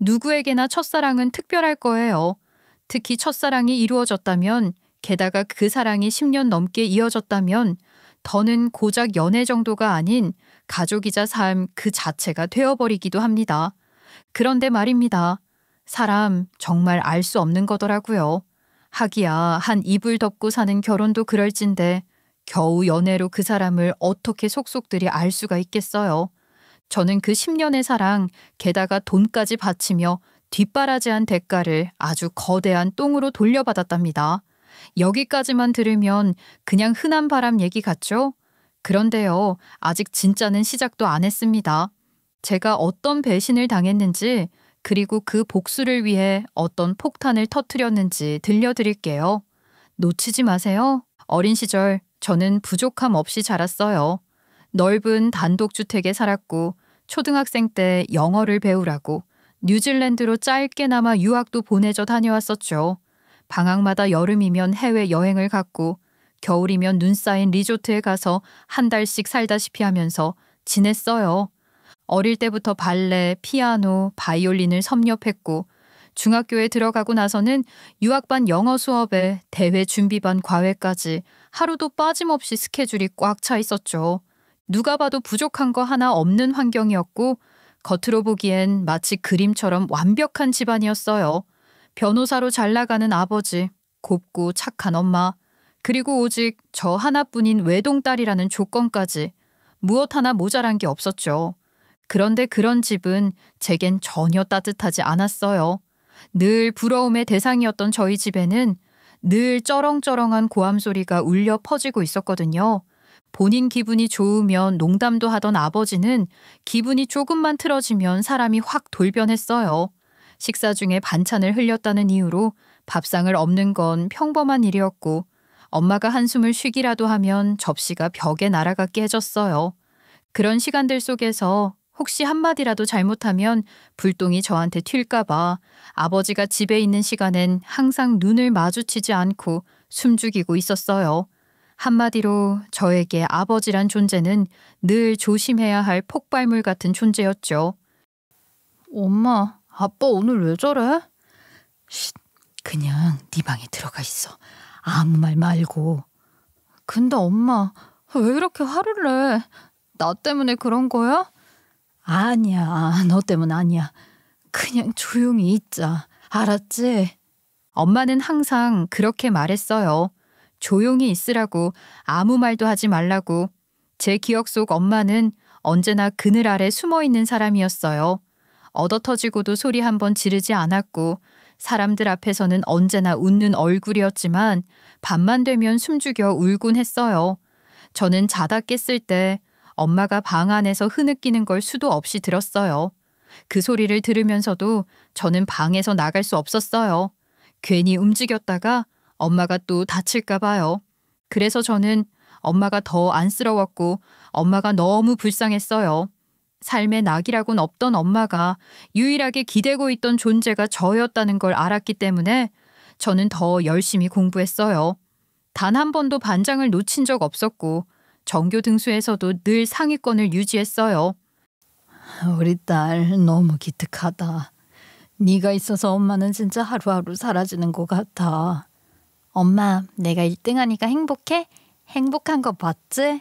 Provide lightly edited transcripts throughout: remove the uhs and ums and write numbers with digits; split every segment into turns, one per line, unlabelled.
누구에게나 첫사랑은 특별할 거예요. 특히 첫사랑이 이루어졌다면, 게다가 그 사랑이 10년 넘게 이어졌다면, 더는 고작 연애 정도가 아닌 가족이자 삶 그 자체가 되어버리기도 합니다. 그런데 말입니다. 사람 정말 알 수 없는 거더라고요. 하기야 한 이불 덮고 사는 결혼도 그럴진데 겨우 연애로 그 사람을 어떻게 속속들이 알 수가 있겠어요. 저는 그 10년의 사랑, 게다가 돈까지 바치며 뒷바라지한 대가를 아주 거대한 똥으로 돌려받았답니다. 여기까지만 들으면 그냥 흔한 바람 얘기 같죠? 그런데요, 아직 진짜는 시작도 안 했습니다. 제가 어떤 배신을 당했는지, 그리고 그 복수를 위해 어떤 폭탄을 터뜨렸는지 들려드릴게요. 놓치지 마세요. 어린 시절 저는 부족함 없이 자랐어요. 넓은 단독주택에 살았고 초등학생 때 영어를 배우라고 뉴질랜드로 짧게나마 유학도 보내져 다녀왔었죠. 방학마다 여름이면 해외여행을 갔고 겨울이면 눈 쌓인 리조트에 가서 한 달씩 살다시피 하면서 지냈어요. 어릴 때부터 발레, 피아노, 바이올린을 섭렵했고 중학교에 들어가고 나서는 유학반 영어 수업에 대회 준비반 과외까지 하루도 빠짐없이 스케줄이 꽉 차 있었죠. 누가 봐도 부족한 거 하나 없는 환경이었고 겉으로 보기엔 마치 그림처럼 완벽한 집안이었어요. 변호사로 잘 나가는 아버지, 곱고 착한 엄마, 그리고 오직 저 하나뿐인 외동딸이라는 조건까지 무엇 하나 모자란 게 없었죠. 그런데 그런 집은 제겐 전혀 따뜻하지 않았어요. 늘 부러움의 대상이었던 저희 집에는 늘 쩌렁쩌렁한 고함 소리가 울려 퍼지고 있었거든요. 본인 기분이 좋으면 농담도 하던 아버지는 기분이 조금만 틀어지면 사람이 확 돌변했어요. 식사 중에 반찬을 흘렸다는 이유로 밥상을 엎는 건 평범한 일이었고 엄마가 한숨을 쉬기라도 하면 접시가 벽에 날아가 깨졌어요. 그런 시간들 속에서 혹시 한마디라도 잘못하면 불똥이 저한테 튈까봐 아버지가 집에 있는 시간엔 항상 눈을 마주치지 않고 숨죽이고 있었어요. 한마디로 저에게 아버지란 존재는 늘 조심해야 할 폭발물 같은 존재였죠.
엄마, 아빠 오늘 왜 저래?
쉿, 그냥 네 방에 들어가 있어. 아무 말 말고.
근데 엄마, 왜 이렇게 화를 내? 나 때문에 그런 거야?
아니야, 너 때문 아니야. 그냥 조용히 있자. 알았지?
엄마는 항상 그렇게 말했어요. 조용히 있으라고, 아무 말도 하지 말라고. 제 기억 속 엄마는 언제나 그늘 아래 숨어 있는 사람이었어요. 얻어터지고도 소리 한번 지르지 않았고 사람들 앞에서는 언제나 웃는 얼굴이었지만 밤만 되면 숨죽여 울곤 했어요. 저는 자다 깼을 때 엄마가 방 안에서 흐느끼는 걸 수도 없이 들었어요. 그 소리를 들으면서도 저는 방에서 나갈 수 없었어요. 괜히 움직였다가 엄마가 또 다칠까 봐요. 그래서 저는 엄마가 더 안쓰러웠고 엄마가 너무 불쌍했어요. 삶의 낙이라곤 없던 엄마가 유일하게 기대고 있던 존재가 저였다는 걸 알았기 때문에 저는 더 열심히 공부했어요. 단 한 번도 반장을 놓친 적 없었고 전교 등수에서도 늘 상위권을 유지했어요.
우리 딸 너무 기특하다. 네가 있어서 엄마는 진짜 하루하루 사라지는 것 같아.
엄마, 내가 1등하니까 행복해? 행복한 거 봤지?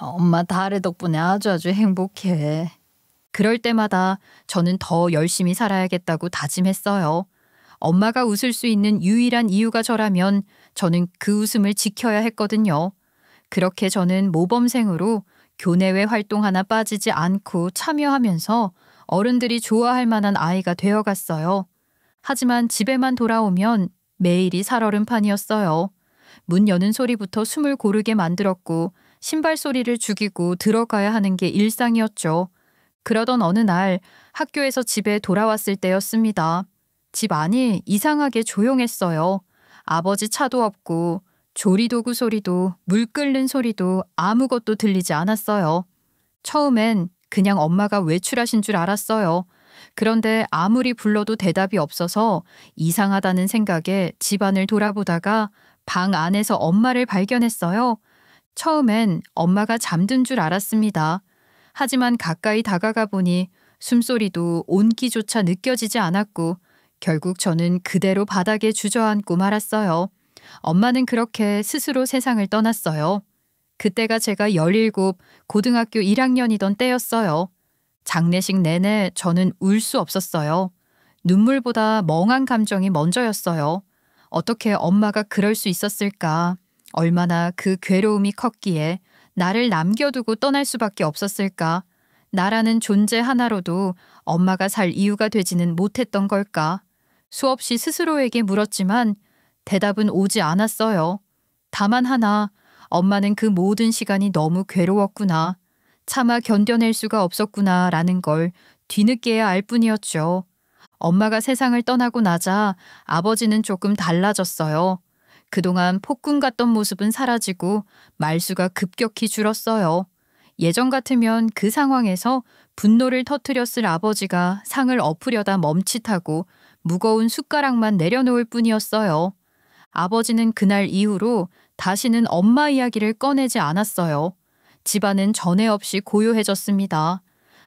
엄마 달의 덕분에 아주 행복해.
그럴 때마다 저는 더 열심히 살아야겠다고 다짐했어요. 엄마가 웃을 수 있는 유일한 이유가 저라면 저는 그 웃음을 지켜야 했거든요. 그렇게 저는 모범생으로 교내외 활동 하나 빠지지 않고 참여하면서 어른들이 좋아할 만한 아이가 되어갔어요. 하지만 집에만 돌아오면 매일이 살얼음판이었어요. 문 여는 소리부터 숨을 고르게 만들었고 신발 소리를 죽이고 들어가야 하는 게 일상이었죠. 그러던 어느 날 학교에서 집에 돌아왔을 때였습니다. 집 안이 이상하게 조용했어요. 아버지 차도 없고 조리도구 소리도 물 끓는 소리도 아무것도 들리지 않았어요. 처음엔 그냥 엄마가 외출하신 줄 알았어요. 그런데 아무리 불러도 대답이 없어서 이상하다는 생각에 집안을 돌아보다가 방 안에서 엄마를 발견했어요. 처음엔 엄마가 잠든 줄 알았습니다. 하지만 가까이 다가가 보니 숨소리도 온기조차 느껴지지 않았고 결국 저는 그대로 바닥에 주저앉고 말았어요. 엄마는 그렇게 스스로 세상을 떠났어요. 그때가 제가 17 고등학교 1학년이던 때였어요. 장례식 내내 저는 울 수 없었어요. 눈물보다 멍한 감정이 먼저였어요. 어떻게 엄마가 그럴 수 있었을까? 얼마나 그 괴로움이 컸기에 나를 남겨두고 떠날 수밖에 없었을까? 나라는 존재 하나로도 엄마가 살 이유가 되지는 못했던 걸까? 수없이 스스로에게 물었지만 대답은 오지 않았어요. 다만 하나, 엄마는 그 모든 시간이 너무 괴로웠구나. 차마 견뎌낼 수가 없었구나 라는 걸 뒤늦게야 알 뿐이었죠. 엄마가 세상을 떠나고 나자 아버지는 조금 달라졌어요. 그동안 폭군 같던 모습은 사라지고 말수가 급격히 줄었어요. 예전 같으면 그 상황에서 분노를 터뜨렸을 아버지가 상을 엎으려다 멈칫하고 무거운 숟가락만 내려놓을 뿐이었어요. 아버지는 그날 이후로 다시는 엄마 이야기를 꺼내지 않았어요. 집안은 전에 없이 고요해졌습니다.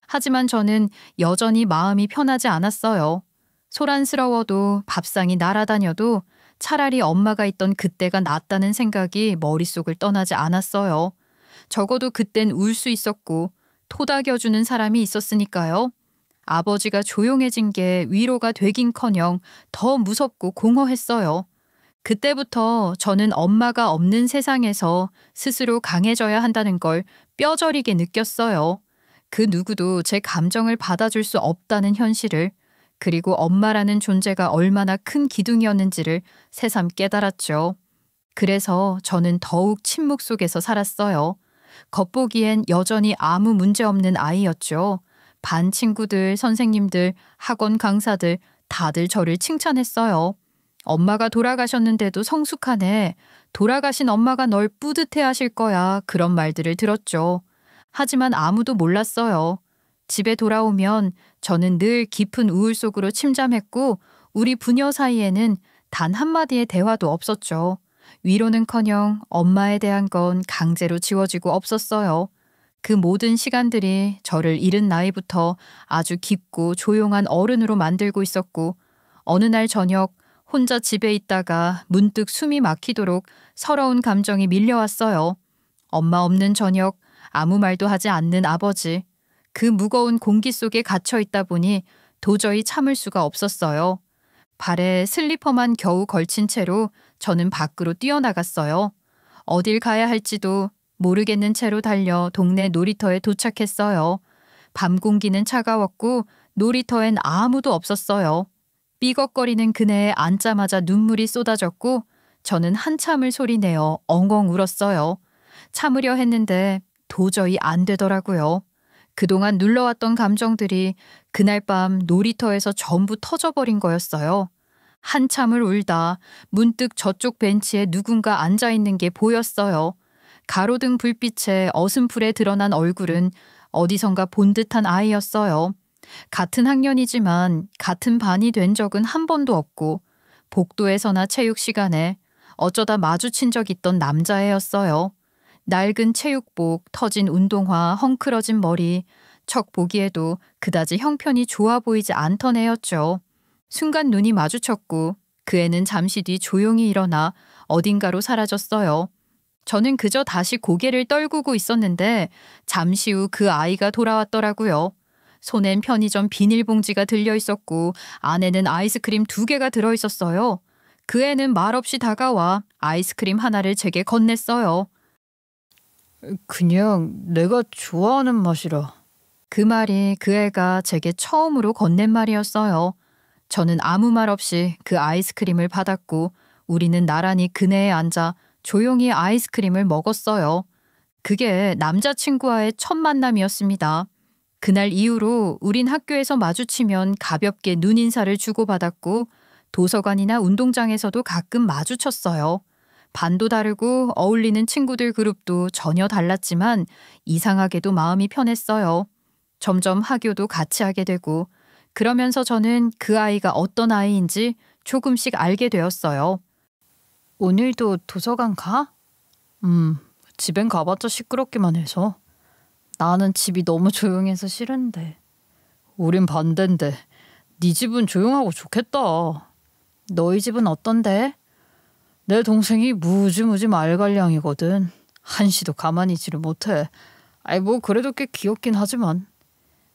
하지만 저는 여전히 마음이 편하지 않았어요. 소란스러워도 밥상이 날아다녀도 차라리 엄마가 있던 그때가 낫다는 생각이 머릿속을 떠나지 않았어요. 적어도 그땐 울 수 있었고 토닥여주는 사람이 있었으니까요. 아버지가 조용해진 게 위로가 되긴커녕 더 무섭고 공허했어요. 그때부터 저는 엄마가 없는 세상에서 스스로 강해져야 한다는 걸 뼈저리게 느꼈어요. 그 누구도 제 감정을 받아줄 수 없다는 현실을, 그리고 엄마라는 존재가 얼마나 큰 기둥이었는지를 새삼 깨달았죠. 그래서 저는 더욱 침묵 속에서 살았어요. 겉보기엔 여전히 아무 문제 없는 아이였죠. 반 친구들, 선생님들, 학원 강사들 다들 저를 칭찬했어요. 엄마가 돌아가셨는데도 성숙하네. 돌아가신 엄마가 널 뿌듯해 하실 거야. 그런 말들을 들었죠. 하지만 아무도 몰랐어요. 집에 돌아오면 저는 늘 깊은 우울 속으로 침잠했고 우리 부녀 사이에는 단 한마디의 대화도 없었죠. 위로는커녕 엄마에 대한 건 강제로 지워지고 없었어요. 그 모든 시간들이 저를 이른 나이부터 아주 깊고 조용한 어른으로 만들고 있었고 어느 날 저녁 혼자 집에 있다가 문득 숨이 막히도록 서러운 감정이 밀려왔어요. 엄마 없는 저녁, 아무 말도 하지 않는 아버지. 그 무거운 공기 속에 갇혀 있다 보니 도저히 참을 수가 없었어요. 발에 슬리퍼만 겨우 걸친 채로 저는 밖으로 뛰어나갔어요. 어딜 가야 할지도 모르겠는 채로 달려 동네 놀이터에 도착했어요. 밤 공기는 차가웠고 놀이터엔 아무도 없었어요. 삐걱거리는 그네에 앉자마자 눈물이 쏟아졌고 저는 한참을 소리내어 엉엉 울었어요. 참으려 했는데 도저히 안 되더라고요. 그동안 눌러왔던 감정들이 그날 밤 놀이터에서 전부 터져버린 거였어요. 한참을 울다 문득 저쪽 벤치에 누군가 앉아있는 게 보였어요. 가로등 불빛에 어슴풀에 드러난 얼굴은 어디선가 본 듯한 아이였어요. 같은 학년이지만 같은 반이 된 적은 한 번도 없고 복도에서나 체육 시간에 어쩌다 마주친 적 있던 남자애였어요. 낡은 체육복, 터진 운동화, 헝클어진 머리, 척 보기에도 그다지 형편이 좋아 보이지 않던 애였죠. 순간 눈이 마주쳤고 그 애는 잠시 뒤 조용히 일어나 어딘가로 사라졌어요. 저는 그저 다시 고개를 떨구고 있었는데 잠시 후 그 아이가 돌아왔더라고요. 손엔 편의점 비닐봉지가 들려 있었고 안에는 아이스크림 2개가 들어 있었어요. 그 애는 말없이 다가와 아이스크림 하나를 제게 건넸어요.
그냥 내가 좋아하는 맛이라.
그 말이 그 애가 제게 처음으로 건넨 말이었어요. 저는 아무 말 없이 그 아이스크림을 받았고 우리는 나란히 그네에 앉아 조용히 아이스크림을 먹었어요. 그게 남자친구와의 첫 만남이었습니다. 그날 이후로 우린 학교에서 마주치면 가볍게 눈인사를 주고받았고 도서관이나 운동장에서도 가끔 마주쳤어요. 반도 다르고 어울리는 친구들 그룹도 전혀 달랐지만 이상하게도 마음이 편했어요. 점점 학교도 같이 하게 되고 그러면서 저는 그 아이가 어떤 아이인지 조금씩 알게 되었어요.
오늘도 도서관 가? 집엔 가봤자 시끄럽기만 해서. 나는 집이 너무 조용해서 싫은데. 우린 반대인데 네 집은 조용하고 좋겠다.
너희 집은 어떤데?
내 동생이 무지무지 말갈량이거든. 한시도 가만히 있지를 못해. 아이 뭐 그래도 꽤 귀엽긴 하지만.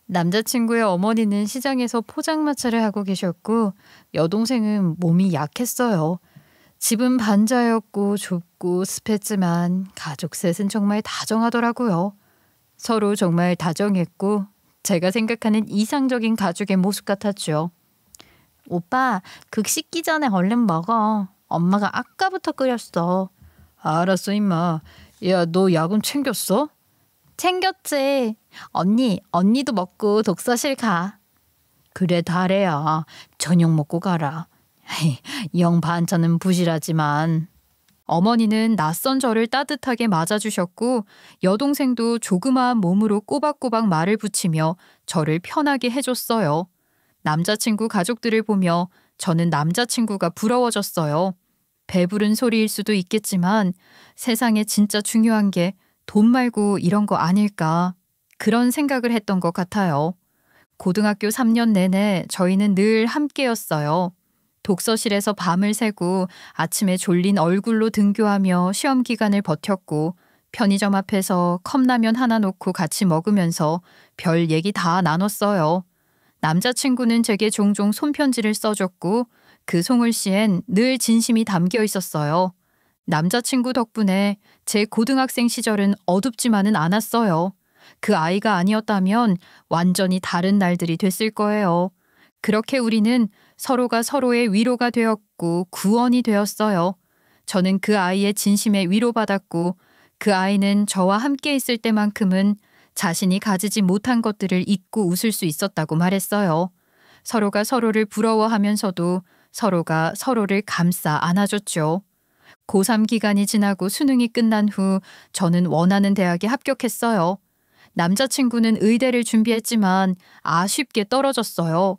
남자친구의 어머니는 시장에서 포장마차를 하고 계셨고 여동생은 몸이 약했어요. 집은 반자였고 좁고 습했지만 가족 셋은 정말 다정하더라고요. 서로 정말 다정했고 제가 생각하는 이상적인 가족의 모습 같았죠.
오빠, 국 식기 전에 얼른 먹어. 엄마가 아까부터 끓였어.
알았어 임마. 야 너 야근 챙겼어?
챙겼지. 언니도 먹고 독서실 가.
그래 다래야. 저녁 먹고 가라. 영 반찬은 부실하지만.
어머니는 낯선 저를 따뜻하게 맞아주셨고 여동생도 조그마한 몸으로 꼬박꼬박 말을 붙이며 저를 편하게 해줬어요. 남자친구 가족들을 보며 저는 남자친구가 부러워졌어요. 배부른 소리일 수도 있겠지만 세상에 진짜 중요한 게 돈 말고 이런 거 아닐까 그런 생각을 했던 것 같아요. 고등학교 3년 내내 저희는 늘 함께였어요. 독서실에서 밤을 새고 아침에 졸린 얼굴로 등교하며 시험 기간을 버텼고 편의점 앞에서 컵라면 하나 놓고 같이 먹으면서 별 얘기 다 나눴어요. 남자친구는 제게 종종 손편지를 써줬고 그 송글씨엔 늘 진심이 담겨 있었어요. 남자친구 덕분에 제 고등학생 시절은 어둡지만은 않았어요. 그 아이가 아니었다면 완전히 다른 날들이 됐을 거예요. 그렇게 우리는 서로가 서로의 위로가 되었고 구원이 되었어요. 저는 그 아이의 진심에 위로받았고 그 아이는 저와 함께 있을 때만큼은 자신이 가지지 못한 것들을 잊고 웃을 수 있었다고 말했어요. 서로가 서로를 부러워하면서도 서로가 서로를 감싸 안아줬죠. 고3 기간이 지나고 수능이 끝난 후 저는 원하는 대학에 합격했어요. 남자친구는 의대를 준비했지만 아쉽게 떨어졌어요.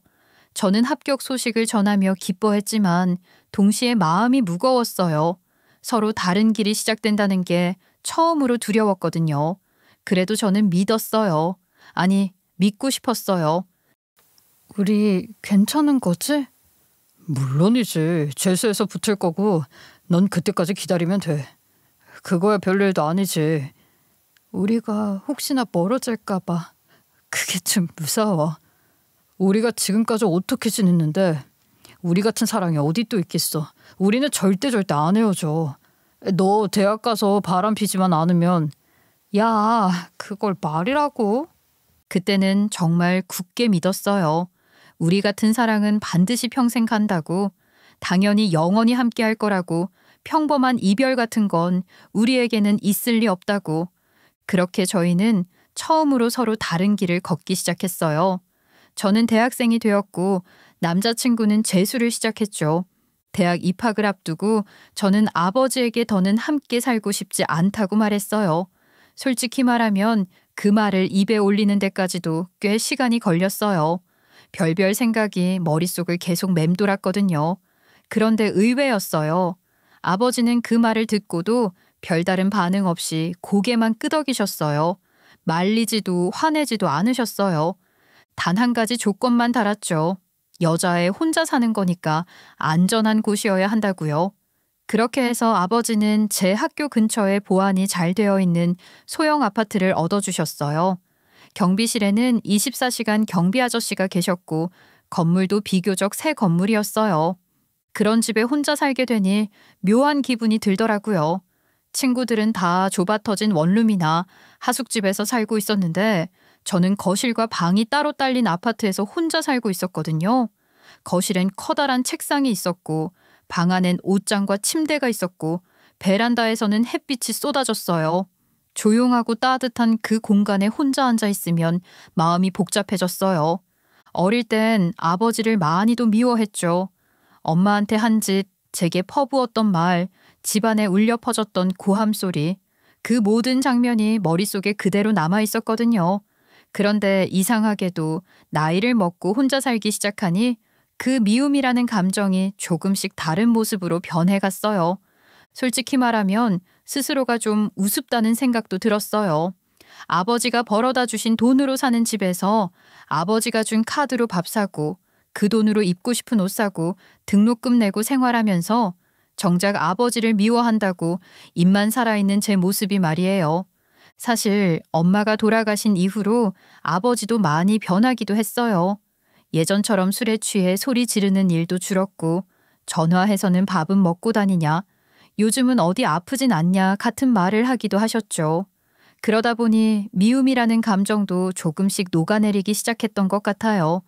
저는 합격 소식을 전하며 기뻐했지만 동시에 마음이 무거웠어요. 서로 다른 길이 시작된다는 게 처음으로 두려웠거든요. 그래도 저는 믿었어요. 아니, 믿고 싶었어요.
우리 괜찮은 거지? 물론이지. 재수해서 붙을 거고 넌 그때까지 기다리면 돼. 그거야 별일도 아니지. 우리가 혹시나 멀어질까 봐 그게 좀 무서워. 우리가 지금까지 어떻게 지냈는데 우리 같은 사랑이 어디 또 있겠어. 우리는 절대 안 헤어져. 너 대학 가서 바람 피지만 않으면 야 그걸 말이라고?
그때는 정말 굳게 믿었어요. 우리 같은 사랑은 반드시 평생 간다고, 당연히 영원히 함께 할 거라고, 평범한 이별 같은 건 우리에게는 있을 리 없다고. 그렇게 저희는 처음으로 서로 다른 길을 걷기 시작했어요. 저는 대학생이 되었고 남자친구는 재수를 시작했죠. 대학 입학을 앞두고 저는 아버지에게 더는 함께 살고 싶지 않다고 말했어요. 솔직히 말하면 그 말을 입에 올리는 데까지도 꽤 시간이 걸렸어요. 별별 생각이 머릿속을 계속 맴돌았거든요. 그런데 의외였어요. 아버지는 그 말을 듣고도 별다른 반응 없이 고개만 끄덕이셨어요. 말리지도 화내지도 않으셨어요. 단 한 가지 조건만 달았죠. 여자애 혼자 사는 거니까 안전한 곳이어야 한다고요. 그렇게 해서 아버지는 제 학교 근처에 보안이 잘 되어 있는 소형 아파트를 얻어주셨어요. 경비실에는 24시간 경비 아저씨가 계셨고 건물도 비교적 새 건물이었어요. 그런 집에 혼자 살게 되니 묘한 기분이 들더라고요. 친구들은 다 좁아터진 원룸이나 하숙집에서 살고 있었는데 저는 거실과 방이 따로 딸린 아파트에서 혼자 살고 있었거든요. 거실엔 커다란 책상이 있었고 방 안엔 옷장과 침대가 있었고 베란다에서는 햇빛이 쏟아졌어요. 조용하고 따뜻한 그 공간에 혼자 앉아 있으면 마음이 복잡해졌어요. 어릴 땐 아버지를 많이도 미워했죠. 엄마한테 한 짓, 제게 퍼부었던 말, 집안에 울려 퍼졌던 고함 소리, 그 모든 장면이 머릿속에 그대로 남아 있었거든요. 그런데 이상하게도 나이를 먹고 혼자 살기 시작하니 그 미움이라는 감정이 조금씩 다른 모습으로 변해갔어요. 솔직히 말하면 스스로가 좀 우습다는 생각도 들었어요. 아버지가 벌어다 주신 돈으로 사는 집에서 아버지가 준 카드로 밥 사고 그 돈으로 입고 싶은 옷 사고 등록금 내고 생활하면서 정작 아버지를 미워한다고 입만 살아있는 제 모습이 말이에요. 사실 엄마가 돌아가신 이후로 아버지도 많이 변하기도 했어요. 예전처럼 술에 취해 소리 지르는 일도 줄었고 전화해서는 밥은 먹고 다니냐, 요즘은 어디 아프진 않냐 같은 말을 하기도 하셨죠. 그러다 보니 미움이라는 감정도 조금씩 녹아내리기 시작했던 것 같아요.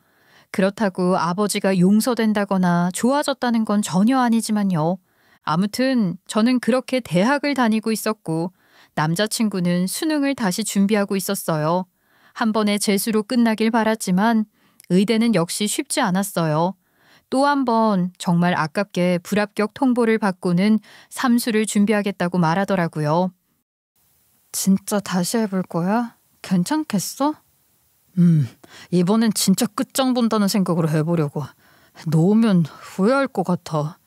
그렇다고 아버지가 용서된다거나 좋아졌다는 건 전혀 아니지만요. 아무튼 저는 그렇게 대학을 다니고 있었고 남자친구는 수능을 다시 준비하고 있었어요. 한 번에 재수로 끝나길 바랐지만 의대는 역시 쉽지 않았어요. 또 한 번 정말 아깝게 불합격 통보를 받고는 삼수를 준비하겠다고 말하더라고요.
진짜 다시 해볼 거야? 괜찮겠어? 이번엔 진짜 끝장 본다는 생각으로 해보려고. 놓으면 후회할 것 같아.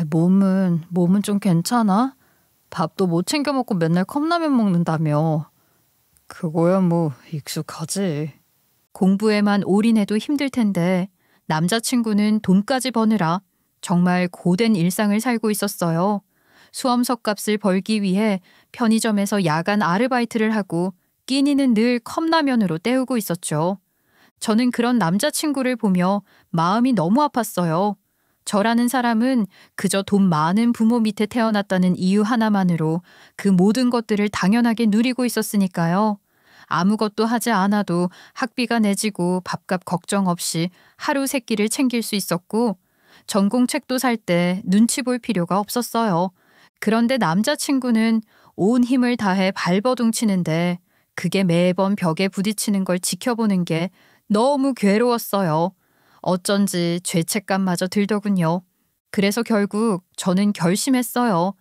몸은 좀 괜찮아? 밥도 못 챙겨 먹고 맨날 컵라면 먹는다며. 그거야 뭐 익숙하지.
공부에만 올인해도 힘들 텐데 남자친구는 돈까지 버느라 정말 고된 일상을 살고 있었어요. 수험석 값을 벌기 위해 편의점에서 야간 아르바이트를 하고 끼니는 늘 컵라면으로 때우고 있었죠. 저는 그런 남자친구를 보며 마음이 너무 아팠어요. 저라는 사람은 그저 돈 많은 부모 밑에 태어났다는 이유 하나만으로 그 모든 것들을 당연하게 누리고 있었으니까요. 아무것도 하지 않아도 학비가 내지고 밥값 걱정 없이 하루 세 끼를 챙길 수 있었고 전공책도 살 때 눈치 볼 필요가 없었어요. 그런데 남자친구는 온 힘을 다해 발버둥 치는데 그게 매번 벽에 부딪히는 걸 지켜보는 게 너무 괴로웠어요. 어쩐지 죄책감마저 들더군요. 그래서 결국 저는 결심했어요.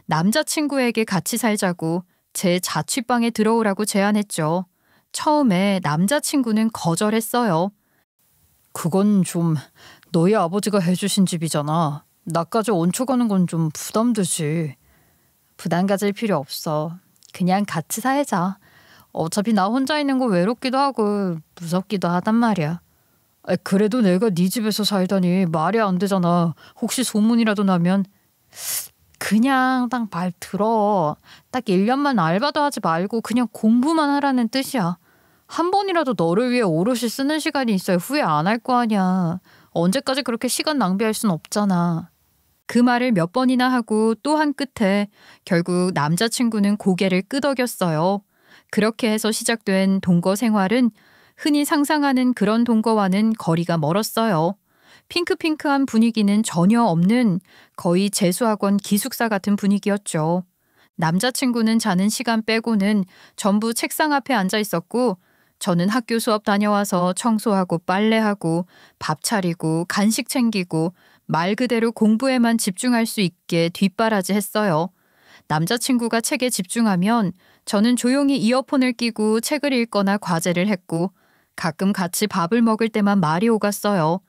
남자친구에게 같이 살자고 제 자취방에 들어오라고 제안했죠. 처음에 남자친구는 거절했어요.
그건 좀 너희 아버지가 해주신 집이잖아. 나까지 얹혀 가는 건 좀 부담되지.
부담 가질 필요 없어. 그냥 같이 살자. 어차피 나 혼자 있는 거 외롭기도 하고 무섭기도 하단 말이야.
그래도 내가 네 집에서 살다니 말이 안 되잖아. 혹시 소문이라도 나면.
그냥 딱 말 들어. 딱 1년만 알바도 하지 말고 그냥 공부만 하라는 뜻이야. 한 번이라도 너를 위해 오롯이 쓰는 시간이 있어야 후회 안 할 거 아니야. 언제까지 그렇게 시간 낭비할 순 없잖아.
그 말을 몇 번이나 하고 또 한 끝에 결국 남자친구는 고개를 끄덕였어요. 그렇게 해서 시작된 동거 생활은 흔히 상상하는 그런 동거와는 거리가 멀었어요. 핑크핑크한 분위기는 전혀 없는 거의 재수학원 기숙사 같은 분위기였죠. 남자친구는 자는 시간 빼고는 전부 책상 앞에 앉아 있었고 저는 학교 수업 다녀와서 청소하고 빨래하고 밥 차리고 간식 챙기고 말 그대로 공부에만 집중할 수 있게 뒷바라지 했어요. 남자친구가 책에 집중하면 저는 조용히 이어폰을 끼고 책을 읽거나 과제를 했고 가끔 같이 밥을 먹을 때만 말이 오갔어요.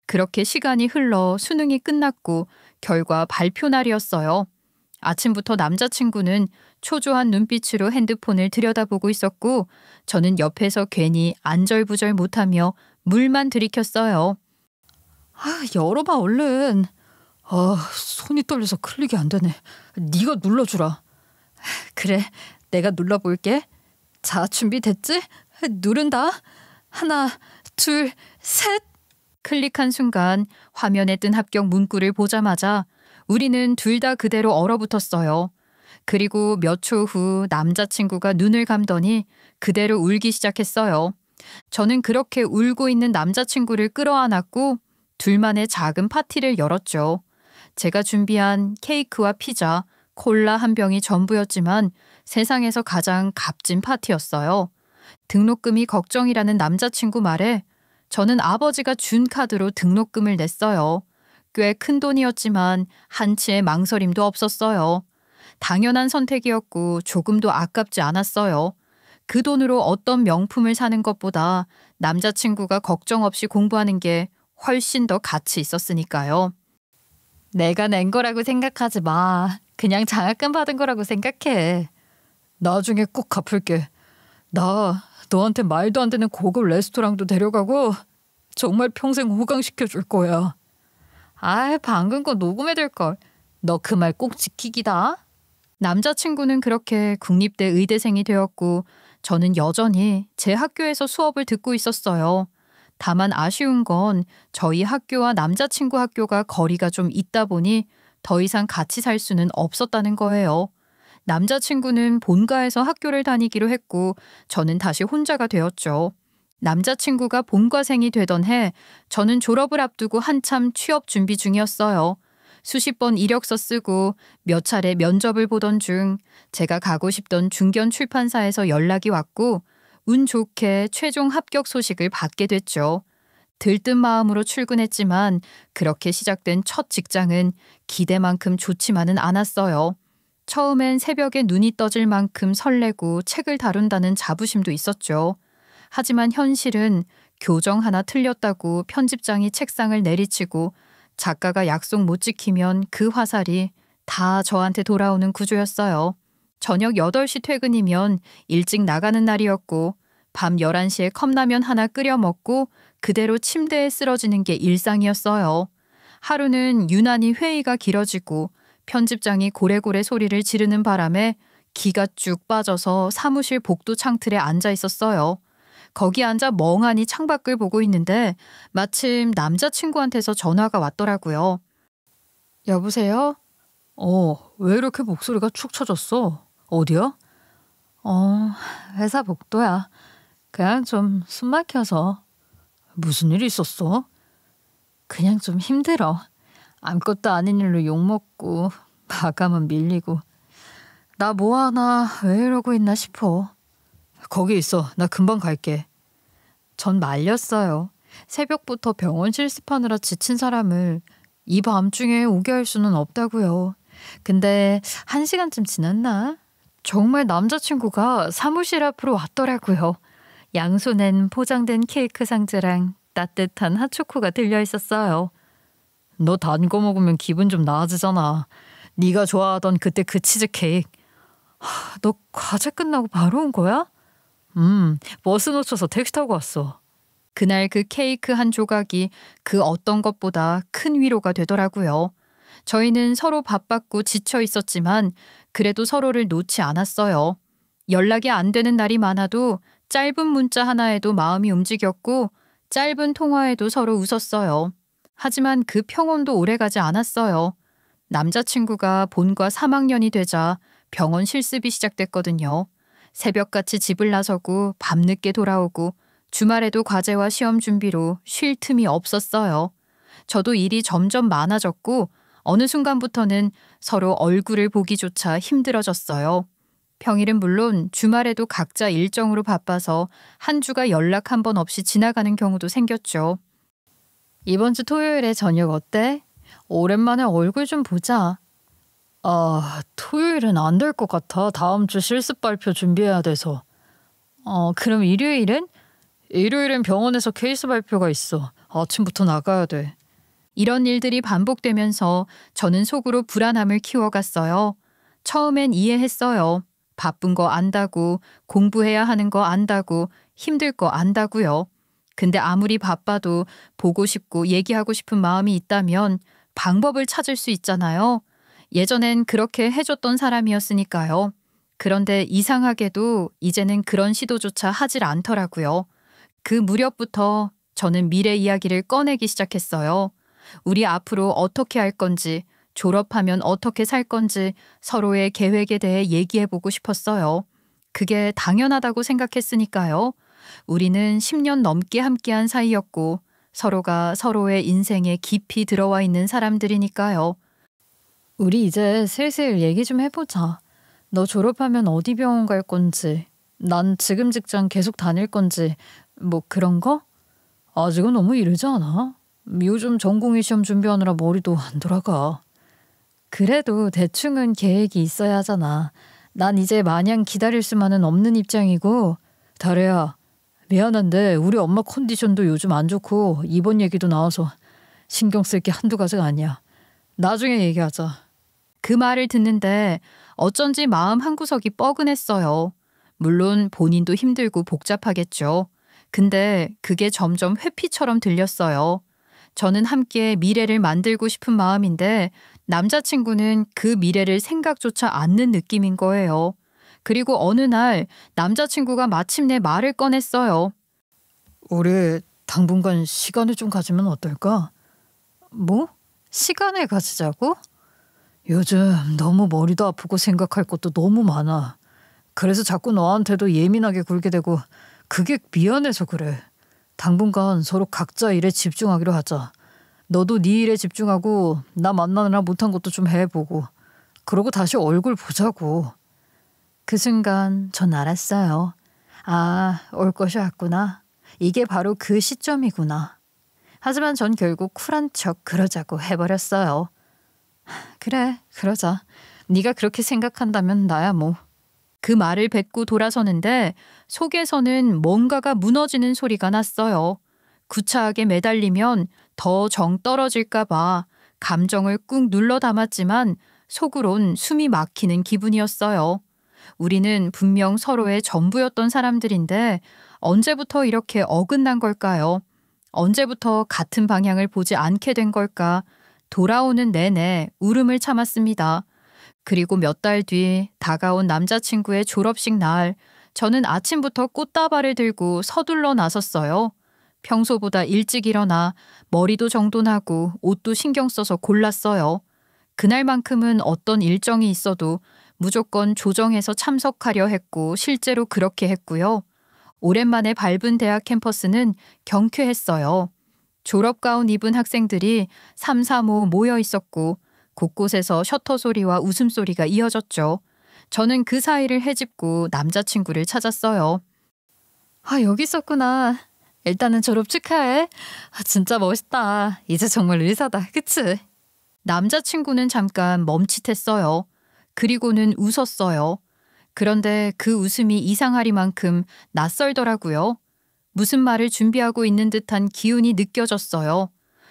그렇게 시간이 흘러 수능이 끝났고 결과 발표 날이었어요. 아침부터 남자친구는 초조한 눈빛으로 핸드폰을 들여다보고 있었고 저는 옆에서 괜히 안절부절 못하며 물만 들이켰어요.
열어봐 얼른. 손이 떨려서 클릭이 안 되네. 네가 눌러주라.
그래, 내가 눌러볼게. 자, 준비됐지? 누른다. 하나, 둘, 셋.
클릭한 순간 화면에 뜬 합격 문구를 보자마자 우리는 둘 다 그대로 얼어붙었어요. 그리고 몇 초 후 남자친구가 눈을 감더니 그대로 울기 시작했어요. 저는 그렇게 울고 있는 남자친구를 끌어안았고 둘만의 작은 파티를 열었죠. 제가 준비한 케이크와 피자, 콜라 한 병이 전부였지만 세상에서 가장 값진 파티였어요. 등록금이 걱정이라는 남자친구 말에 저는 아버지가 준 카드로 등록금을 냈어요. 꽤 큰 돈이었지만 한치의 망설임도 없었어요. 당연한 선택이었고 조금도 아깝지 않았어요. 그 돈으로 어떤 명품을 사는 것보다 남자친구가 걱정 없이 공부하는 게 훨씬 더 가치 있었으니까요.
내가 낸 거라고 생각하지 마. 그냥 장학금 받은 거라고 생각해.
나중에 꼭 갚을게. 나 너한테 말도 안 되는 고급 레스토랑도 데려가고 정말 평생 호강시켜 줄 거야.
아, 방금 거 녹음해둘 걸. 너 그 말 꼭 지키기다.
남자친구는 그렇게 국립대 의대생이 되었고 저는 여전히 제 학교에서 수업을 듣고 있었어요. 다만 아쉬운 건 저희 학교와 남자친구 학교가 거리가 좀 있다 보니 더 이상 같이 살 수는 없었다는 거예요. 남자친구는 본가에서 학교를 다니기로 했고 저는 다시 혼자가 되었죠. 남자친구가 본과생이 되던 해 저는 졸업을 앞두고 한참 취업 준비 중이었어요. 수십 번 이력서 쓰고 몇 차례 면접을 보던 중 제가 가고 싶던 중견 출판사에서 연락이 왔고 운 좋게 최종 합격 소식을 받게 됐죠. 들뜬 마음으로 출근했지만 그렇게 시작된 첫 직장은 기대만큼 좋지만은 않았어요. 처음엔 새벽에 눈이 떠질 만큼 설레고 책을 다룬다는 자부심도 있었죠. 하지만 현실은 교정 하나 틀렸다고 편집장이 책상을 내리치고 작가가 약속 못 지키면 그 화살이 다 저한테 돌아오는 구조였어요. 저녁 8시 퇴근이면 일찍 나가는 날이었고 밤 11시에 컵라면 하나 끓여 먹고 그대로 침대에 쓰러지는 게 일상이었어요. 하루는 유난히 회의가 길어지고 편집장이 고래고래 소리를 지르는 바람에 기가 쭉 빠져서 사무실 복도 창틀에 앉아 있었어요. 거기 앉아 멍하니 창밖을 보고 있는데 마침 남자친구한테서 전화가 왔더라고요.
여보세요? 왜 이렇게 목소리가 축 처졌어? 어디야?
회사 복도야. 그냥 좀 숨 막혀서.
무슨 일 있었어?
그냥 좀 힘들어. 아무것도 아닌 일로 욕먹고 마감은 밀리고. 나 뭐하나 왜 이러고 있나 싶어.
거기 있어. 나 금방 갈게.
전 말렸어요. 새벽부터 병원 실습하느라 지친 사람을 이 밤중에 오게 할 수는 없다고요. 근데 1시간쯤 지났나? 정말 남자친구가 사무실 앞으로 왔더라고요. 양손엔 포장된 케이크 상자랑 따뜻한 핫초코가 들려 있었어요.
너 단 거 먹으면 기분 좀 나아지잖아. 네가 좋아하던 그때 그 치즈케이크.
너 과제 끝나고 바로 온 거야?
버스 놓쳐서 택시 타고 왔어.
그날 그 케이크 한 조각이 그 어떤 것보다 큰 위로가 되더라고요. 저희는 서로 바빴고 지쳐 있었지만 그래도 서로를 놓지 않았어요. 연락이 안 되는 날이 많아도 짧은 문자 하나에도 마음이 움직였고 짧은 통화에도 서로 웃었어요. 하지만 그 평온도 오래가지 않았어요. 남자친구가 본과 3학년이 되자 병원 실습이 시작됐거든요. 새벽같이 집을 나서고 밤늦게 돌아오고 주말에도 과제와 시험 준비로 쉴 틈이 없었어요. 저도 일이 점점 많아졌고 어느 순간부터는 서로 얼굴을 보기조차 힘들어졌어요. 평일은 물론 주말에도 각자 일정으로 바빠서 한 주가 연락 한 번 없이 지나가는 경우도 생겼죠.
이번 주 토요일에 저녁 어때? 오랜만에 얼굴 좀 보자.
토요일은 안 될 것 같아. 다음 주 실습 발표 준비해야 돼서.
그럼 일요일은?
일요일엔 병원에서 케이스 발표가 있어. 아침부터 나가야 돼.
이런 일들이 반복되면서 저는 속으로 불안함을 키워갔어요. 처음엔 이해했어요. 바쁜 거 안다고, 공부해야 하는 거 안다고, 힘들 거 안다고요. 근데 아무리 바빠도 보고 싶고 얘기하고 싶은 마음이 있다면 방법을 찾을 수 있잖아요. 예전엔 그렇게 해줬던 사람이었으니까요. 그런데 이상하게도 이제는 그런 시도조차 하질 않더라고요. 그 무렵부터 저는 미래 이야기를 꺼내기 시작했어요. 우리 앞으로 어떻게 할 건지, 졸업하면 어떻게 살 건지 서로의 계획에 대해 얘기해보고 싶었어요. 그게 당연하다고 생각했으니까요. 우리는 10년 넘게 함께한 사이였고 서로가 서로의 인생에 깊이 들어와 있는 사람들이니까요.
우리 이제 슬슬 얘기 좀 해보자. 너 졸업하면 어디 병원 갈 건지, 난 지금 직장 계속 다닐 건지, 뭐 그런 거?
아직은 너무 이르지 않아? 요즘 전공의 시험 준비하느라 머리도 안 돌아가.
그래도 대충은 계획이 있어야 하잖아. 난 이제 마냥 기다릴 수만은 없는 입장이고.
다래야, 미안한데 우리 엄마 컨디션도 요즘 안 좋고 이번 얘기도 나와서 신경 쓸 게 한두 가지가 아니야. 나중에 얘기하자.
그 말을 듣는데 어쩐지 마음 한구석이 뻐근했어요. 물론 본인도 힘들고 복잡하겠죠. 근데 그게 점점 회피처럼 들렸어요. 저는 함께 미래를 만들고 싶은 마음인데 남자친구는 그 미래를 생각조차 않는 느낌인 거예요. 그리고 어느 날 남자친구가 마침내 말을 꺼냈어요.
우리 당분간 시간을 좀 가지면 어떨까?
뭐? 시간을 가지자고?
요즘 너무 머리도 아프고 생각할 것도 너무 많아. 그래서 자꾸 너한테도 예민하게 굴게 되고 그게 미안해서 그래. 당분간 서로 각자 일에 집중하기로 하자. 너도 네 일에 집중하고 나 만나느라 못한 것도 좀 해보고 그러고 다시 얼굴 보자고.
그 순간 전 알았어요. 아, 올 것이 왔구나. 이게 바로 그 시점이구나. 하지만 전 결국 쿨한 척 그러자고 해버렸어요. 그래, 그러자. 네가 그렇게 생각한다면 나야 뭐.
그 말을 뱉고 돌아서는데 속에서는 뭔가가 무너지는 소리가 났어요. 구차하게 매달리면 더 정 떨어질까 봐 감정을 꾹 눌러 담았지만 속으론 숨이 막히는 기분이었어요. 우리는 분명 서로의 전부였던 사람들인데 언제부터 이렇게 어긋난 걸까요? 언제부터 같은 방향을 보지 않게 된 걸까? 돌아오는 내내 울음을 참았습니다. 그리고 몇 달 뒤 다가온 남자친구의 졸업식 날, 저는 아침부터 꽃다발을 들고 서둘러 나섰어요. 평소보다 일찍 일어나 머리도 정돈하고 옷도 신경 써서 골랐어요. 그날만큼은 어떤 일정이 있어도 무조건 조정해서 참석하려 했고 실제로 그렇게 했고요. 오랜만에 밟은 대학 캠퍼스는 경쾌했어요. 졸업가운 입은 학생들이 삼삼오오 모여 있었고 곳곳에서 셔터 소리와 웃음소리가 이어졌죠. 저는 그 사이를 헤집고 남자친구를 찾았어요.
아, 여기 있었구나. 일단은 졸업 축하해. 아, 진짜 멋있다. 이제 정말 의사다. 그치?
남자친구는 잠깐 멈칫했어요. 그리고는 웃었어요. 그런데 그 웃음이 이상하리만큼 낯설더라고요. 무슨 말을 준비하고 있는 듯한 기운이 느껴졌어요.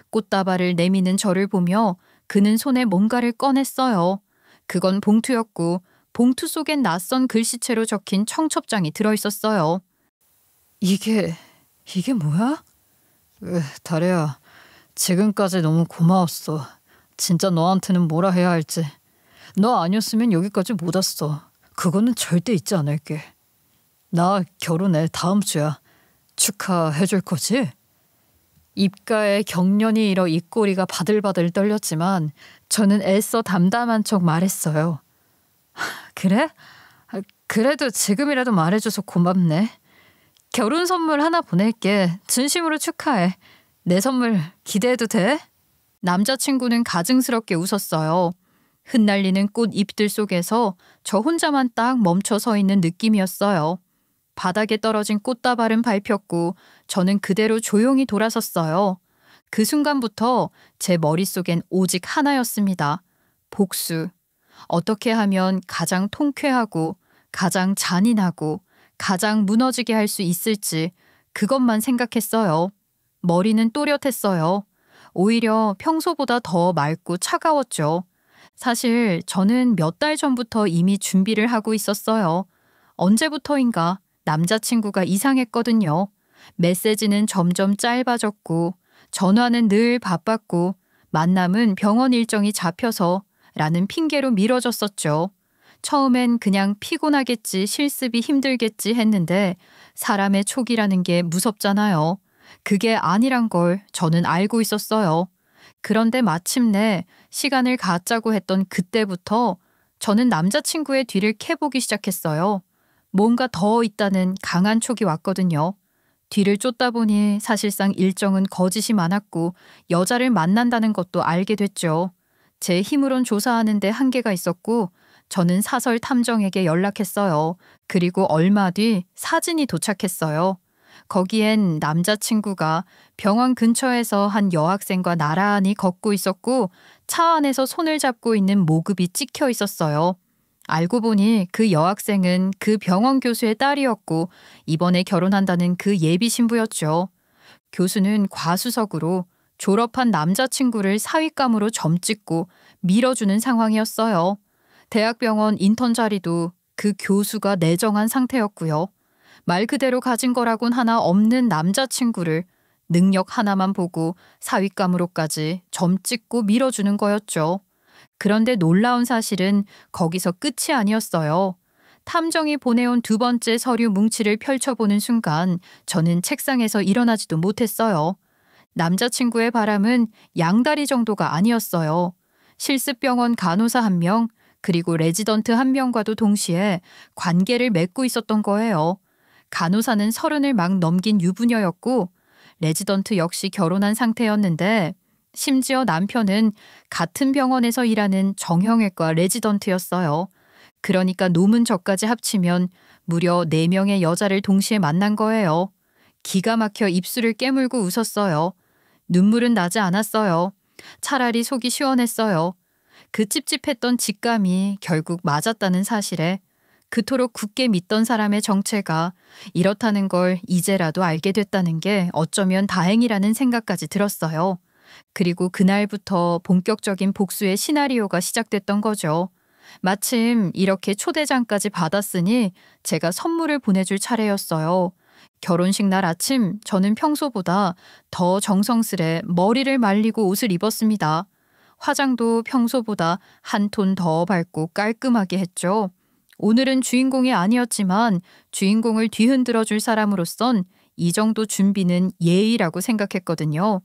꽃다발을 내미는 저를 보며 그는 손에 뭔가를 꺼냈어요. 그건 봉투였고 봉투 속엔 낯선 글씨체로 적힌 청첩장이 들어있었어요.
이게 뭐야? 다래야, 지금까지 너무 고마웠어. 진짜 너한테는 뭐라 해야 할지. 너 아니었으면 여기까지 못 왔어. 그거는 절대 잊지 않을게. 나 결혼해 다음 주야. 축하해줄 거지? 입가에 경련이 일어 입꼬리가 바들바들 떨렸지만 저는 애써 담담한 척 말했어요.
그래? 그래도 지금이라도 말해줘서 고맙네. 결혼 선물 하나 보낼게. 진심으로 축하해. 내 선물 기대해도 돼?
남자친구는 가증스럽게 웃었어요. 흩날리는 꽃 잎들 속에서 저 혼자만 딱 멈춰 서 있는 느낌이었어요. 바닥에 떨어진 꽃다발은 밟혔고 저는 그대로 조용히 돌아섰어요. 그 순간부터 제 머릿속엔 오직 하나였습니다. 복수. 어떻게 하면 가장 통쾌하고 가장 잔인하고 가장 무너지게 할 수 있을지 그것만 생각했어요. 머리는 또렷했어요. 오히려 평소보다 더 맑고 차가웠죠. 사실 저는 몇 달 전부터 이미 준비를 하고 있었어요. 언제부터인가 남자친구가 이상했거든요. 메시지는 점점 짧아졌고 전화는 늘 바빴고 만남은 병원 일정이 잡혀서 라는 핑계로 미뤄졌었죠. 처음엔 그냥 피곤하겠지, 실습이 힘들겠지 했는데 사람의 촉이라는 게 무섭잖아요. 그게 아니란 걸 저는 알고 있었어요. 그런데 마침내 시간을 갖자고 했던 그때부터 저는 남자친구의 뒤를 캐보기 시작했어요. 뭔가 더 있다는 강한 촉이 왔거든요. 뒤를 쫓다 보니 사실상 일정은 거짓이 많았고 여자를 만난다는 것도 알게 됐죠. 제 힘으론 조사하는 데 한계가 있었고 저는 사설 탐정에게 연락했어요. 그리고 얼마 뒤 사진이 도착했어요. 거기엔 남자친구가 병원 근처에서 한 여학생과 나란히 걷고 있었고 차 안에서 손을 잡고 있는 모습이 찍혀 있었어요. 알고 보니 그 여학생은 그 병원 교수의 딸이었고 이번에 결혼한다는 그 예비 신부였죠. 교수는 과수석으로 졸업한 남자친구를 사윗감으로 점찍고 밀어주는 상황이었어요. 대학병원 인턴 자리도 그 교수가 내정한 상태였고요. 말 그대로 가진 거라곤 하나 없는 남자친구를 능력 하나만 보고 사윗감으로까지 점 찍고 밀어주는 거였죠. 그런데 놀라운 사실은 거기서 끝이 아니었어요. 탐정이 보내온 두 번째 서류 뭉치를 펼쳐보는 순간 저는 책상에서 일어나지도 못했어요. 남자친구의 바람은 양다리 정도가 아니었어요. 실습병원 간호사 1명, 그리고 레지던트 1명과도 동시에 관계를 맺고 있었던 거예요. 간호사는 30을 막 넘긴 유부녀였고 레지던트 역시 결혼한 상태였는데 심지어 남편은 같은 병원에서 일하는 정형외과 레지던트였어요. 그러니까 놈은 저까지 합치면 무려 4명의 여자를 동시에 만난 거예요. 기가 막혀 입술을 깨물고 웃었어요. 눈물은 나지 않았어요. 차라리 속이 시원했어요. 그 찝찝했던 직감이 결국 맞았다는 사실에 그토록 굳게 믿던 사람의 정체가 이렇다는 걸 이제라도 알게 됐다는 게 어쩌면 다행이라는 생각까지 들었어요. 그리고 그날부터 본격적인 복수의 시나리오가 시작됐던 거죠. 마침 이렇게 초대장까지 받았으니 제가 선물을 보내줄 차례였어요. 결혼식 날 아침 저는 평소보다 더 정성스레 머리를 말리고 옷을 입었습니다. 화장도 평소보다 한 톤 더 밝고 깔끔하게 했죠. 오늘은 주인공이 아니었지만 주인공을 뒤흔들어 줄 사람으로선 이 정도 준비는 예의라고 생각했거든요.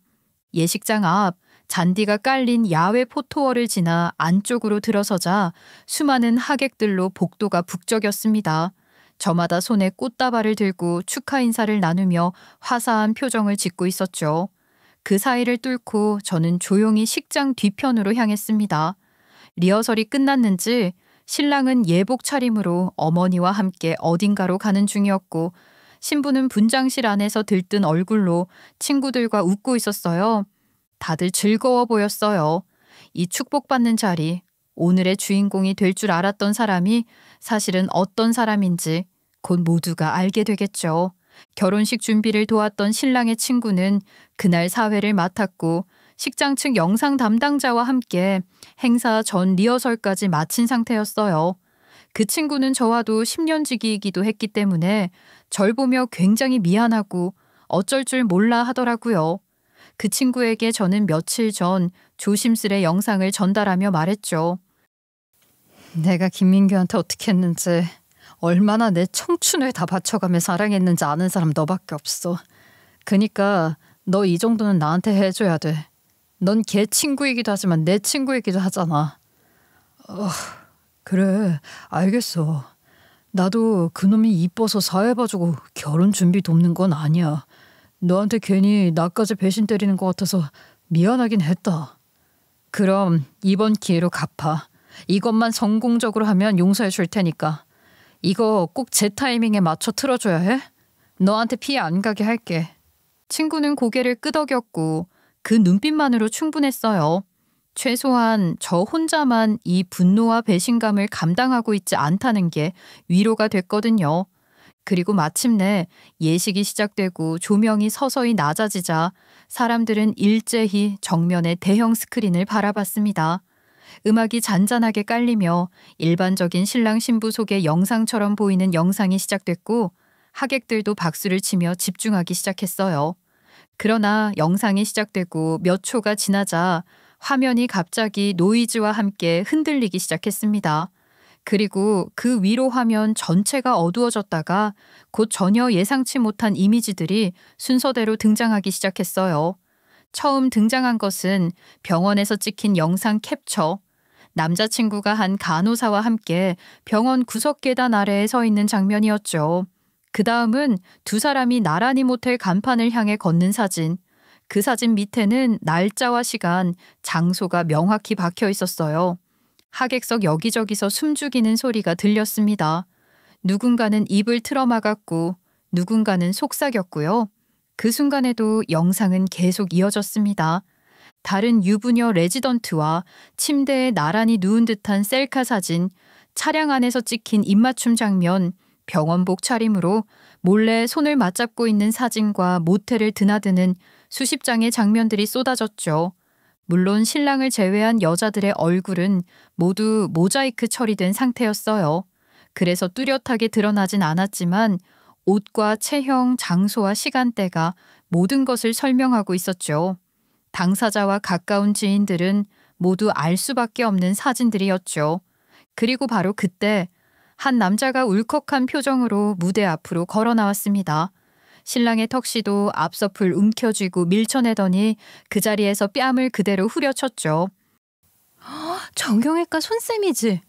예식장 앞 잔디가 깔린 야외 포토월을 지나 안쪽으로 들어서자 수많은 하객들로 복도가 북적였습니다. 저마다 손에 꽃다발을 들고 축하 인사를 나누며 화사한 표정을 짓고 있었죠. 그 사이를 뚫고 저는 조용히 식장 뒤편으로 향했습니다. 리허설이 끝났는지 신랑은 예복 차림으로 어머니와 함께 어딘가로 가는 중이었고 신부는 분장실 안에서 들뜬 얼굴로 친구들과 웃고 있었어요. 다들 즐거워 보였어요. 이 축복받는 자리, 오늘의 주인공이 될 줄 알았던 사람이 사실은 어떤 사람인지 곧 모두가 알게 되겠죠. 결혼식 준비를 도왔던 신랑의 친구는 그날 사회를 맡았고 식장 측 영상 담당자와 함께 행사 전 리허설까지 마친 상태였어요. 그 친구는 저와도 10년지기이기도 했기 때문에 절 보며 굉장히 미안하고 어쩔 줄 몰라 하더라고요. 그 친구에게 저는 며칠 전 조심스레 영상을 전달하며 말했죠.
내가 김민규한테 어떻게 했는지, 얼마나 내 청춘을 다 바쳐가며 사랑했는지 아는 사람 너밖에 없어. 그니까 너 이 정도는 나한테 해줘야 돼. 넌 걔 친구이기도 하지만 내 친구이기도 하잖아. 그래, 알겠어. 나도 그놈이 이뻐서 사회 봐주고 결혼 준비 돕는 건 아니야. 너한테 괜히 나까지 배신 때리는 것 같아서 미안하긴 했다. 그럼 이번 기회로 갚아. 이것만 성공적으로 하면 용서해 줄 테니까. 이거 꼭 제 타이밍에 맞춰 틀어줘야 해? 너한테 피해 안 가게 할게.
친구는 고개를 끄덕였고 그 눈빛만으로 충분했어요. 최소한 저 혼자만 이 분노와 배신감을 감당하고 있지 않다는 게 위로가 됐거든요. 그리고 마침내 예식이 시작되고 조명이 서서히 낮아지자 사람들은 일제히 정면의 대형 스크린을 바라봤습니다. 음악이 잔잔하게 깔리며 일반적인 신랑 신부 속의 영상처럼 보이는 영상이 시작됐고 하객들도 박수를 치며 집중하기 시작했어요. 그러나 영상이 시작되고 몇 초가 지나자 화면이 갑자기 노이즈와 함께 흔들리기 시작했습니다. 그리고 그 위로 화면 전체가 어두워졌다가 곧 전혀 예상치 못한 이미지들이 순서대로 등장하기 시작했어요. 처음 등장한 것은 병원에서 찍힌 영상 캡처. 남자친구가 한 간호사와 함께 병원 구석 계단 아래에 서 있는 장면이었죠. 그 다음은 두 사람이 나란히 모텔 간판을 향해 걷는 사진. 그 사진 밑에는 날짜와 시간, 장소가 명확히 박혀 있었어요. 하객석 여기저기서 숨죽이는 소리가 들렸습니다. 누군가는 입을 틀어막았고 누군가는 속삭였고요. 그 순간에도 영상은 계속 이어졌습니다. 다른 유부녀 레지던트와 침대에 나란히 누운 듯한 셀카 사진, 차량 안에서 찍힌 입맞춤 장면, 병원복 차림으로 몰래 손을 맞잡고 있는 사진과 모텔을 드나드는 수십 장의 장면들이 쏟아졌죠. 물론 신랑을 제외한 여자들의 얼굴은 모두 모자이크 처리된 상태였어요. 그래서 뚜렷하게 드러나진 않았지만 옷과 체형, 장소와 시간대가 모든 것을 설명하고 있었죠. 당사자와 가까운 지인들은 모두 알 수밖에 없는 사진들이었죠. 그리고 바로 그때 한 남자가 울컥한 표정으로 무대 앞으로 걸어 나왔습니다. 신랑의 턱시도 앞서풀 움켜쥐고 밀쳐내더니 그 자리에서 뺨을 그대로 후려쳤죠.
정형외과 손쌤이지?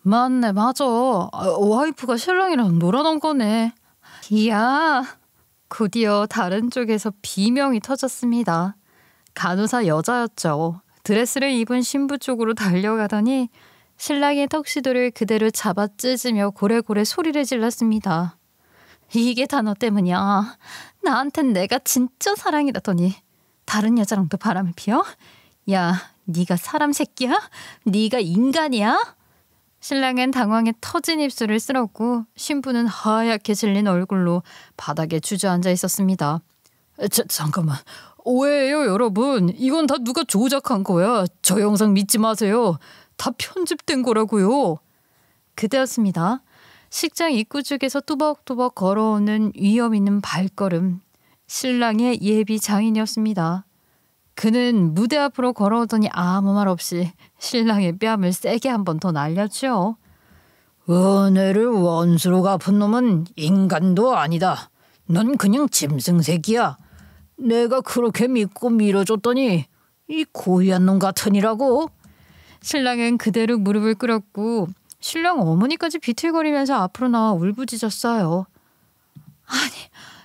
맞네, 맞아. 와이프가 신랑이랑 놀아놓은 거네.
이야. 곧이어 다른 쪽에서 비명이 터졌습니다. 간호사 여자였죠. 드레스를 입은 신부 쪽으로 달려가더니 신랑의 턱시도를 그대로 잡아 찢으며 고래고래 소리를 질렀습니다. 이게 다 너 때문이야. 나한텐 내가 진짜 사랑이라더니 다른 여자랑도 바람을 피워? 야, 네가 사람 새끼야? 네가 인간이야? 신랑은 당황해 터진 입술을 쓸었고 신부는 하얗게 질린 얼굴로 바닥에 주저앉아 있었습니다.
잠깐만. 오해예요, 여러분. 이건 다 누가 조작한 거야. 저 영상 믿지 마세요. 다 편집된 거라고요.
그때였습니다. 식장 입구 쪽에서 뚜벅뚜벅 걸어오는 위험 있는 발걸음. 신랑의 예비 장인이었습니다. 그는 무대 앞으로 걸어오더니 아무 말 없이 신랑의 뺨을 세게 한 번 더 날렸죠.
은혜를 원수로 갚은 놈은 인간도 아니다. 넌 그냥 짐승새끼야. 내가 그렇게 믿고 밀어줬더니 이 고의한 놈 같으니라고.
신랑은 그대로 무릎을 꿇었고 신랑 어머니까지 비틀거리면서 앞으로 나와 울부짖었어요. 아니,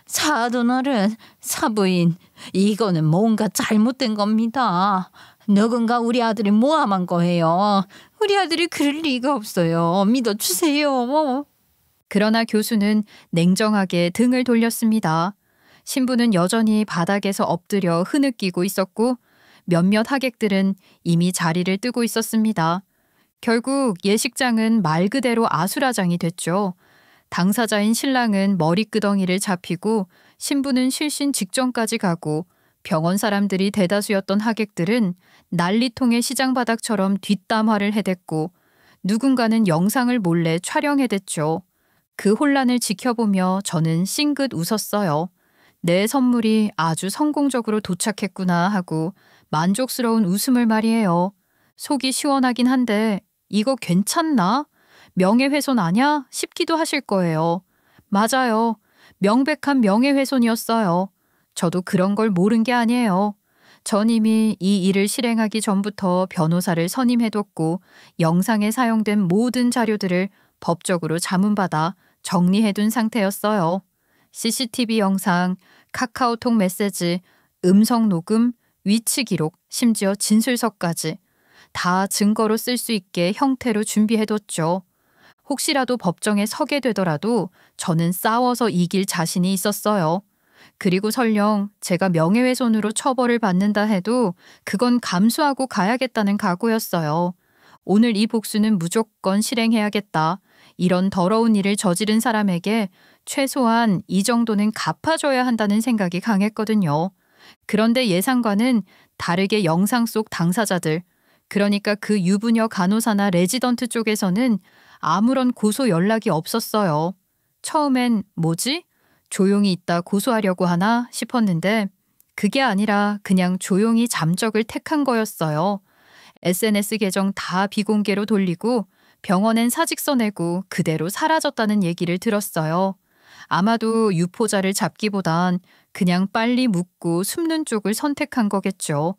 사돈어른, 사부인, 이거는 뭔가 잘못된 겁니다. 누군가 우리 아들이 모함한 거예요. 우리 아들이 그럴 리가 없어요. 믿어주세요.
그러나 교수는 냉정하게 등을 돌렸습니다. 신부는 여전히 바닥에서 엎드려 흐느끼고 있었고 몇몇 하객들은 이미 자리를 뜨고 있었습니다. 결국 예식장은 말 그대로 아수라장이 됐죠. 당사자인 신랑은 머리끄덩이를 잡히고 신부는 실신 직전까지 가고 병원 사람들이 대다수였던 하객들은 난리통의 시장바닥처럼 뒷담화를 해댔고 누군가는 영상을 몰래 촬영해댔죠. 그 혼란을 지켜보며 저는 싱긋 웃었어요. 내 선물이 아주 성공적으로 도착했구나 하고 만족스러운 웃음을 말이에요. 속이 시원하긴 한데 이거 괜찮나? 명예훼손 아냐? 싶기도 하실 거예요. 맞아요. 명백한 명예훼손이었어요. 저도 그런 걸 모른 게 아니에요. 전 이미 이 일을 실행하기 전부터 변호사를 선임해뒀고 영상에 사용된 모든 자료들을 법적으로 자문받아 정리해둔 상태였어요. CCTV 영상, 카카오톡 메시지, 음성 녹음, 위치 기록, 심지어 진술서까지 다 증거로 쓸 수 있게 형태로 준비해뒀죠. 혹시라도 법정에 서게 되더라도 저는 싸워서 이길 자신이 있었어요. 그리고 설령 제가 명예훼손으로 처벌을 받는다 해도 그건 감수하고 가야겠다는 각오였어요. 오늘 이 복수는 무조건 실행해야겠다. 이런 더러운 일을 저지른 사람에게 최소한 이 정도는 갚아줘야 한다는 생각이 강했거든요. 그런데 예상과는 다르게 영상 속 당사자들, 그러니까 그 유부녀 간호사나 레지던트 쪽에서는 아무런 고소 연락이 없었어요. 처음엔 뭐지? 조용히 있다 고소하려고 하나 싶었는데 그게 아니라 그냥 조용히 잠적을 택한 거였어요. SNS 계정 다 비공개로 돌리고 병원엔 사직서 내고 그대로 사라졌다는 얘기를 들었어요. 아마도 유포자를 잡기보단 그냥 빨리 묻고 숨는 쪽을 선택한 거겠죠.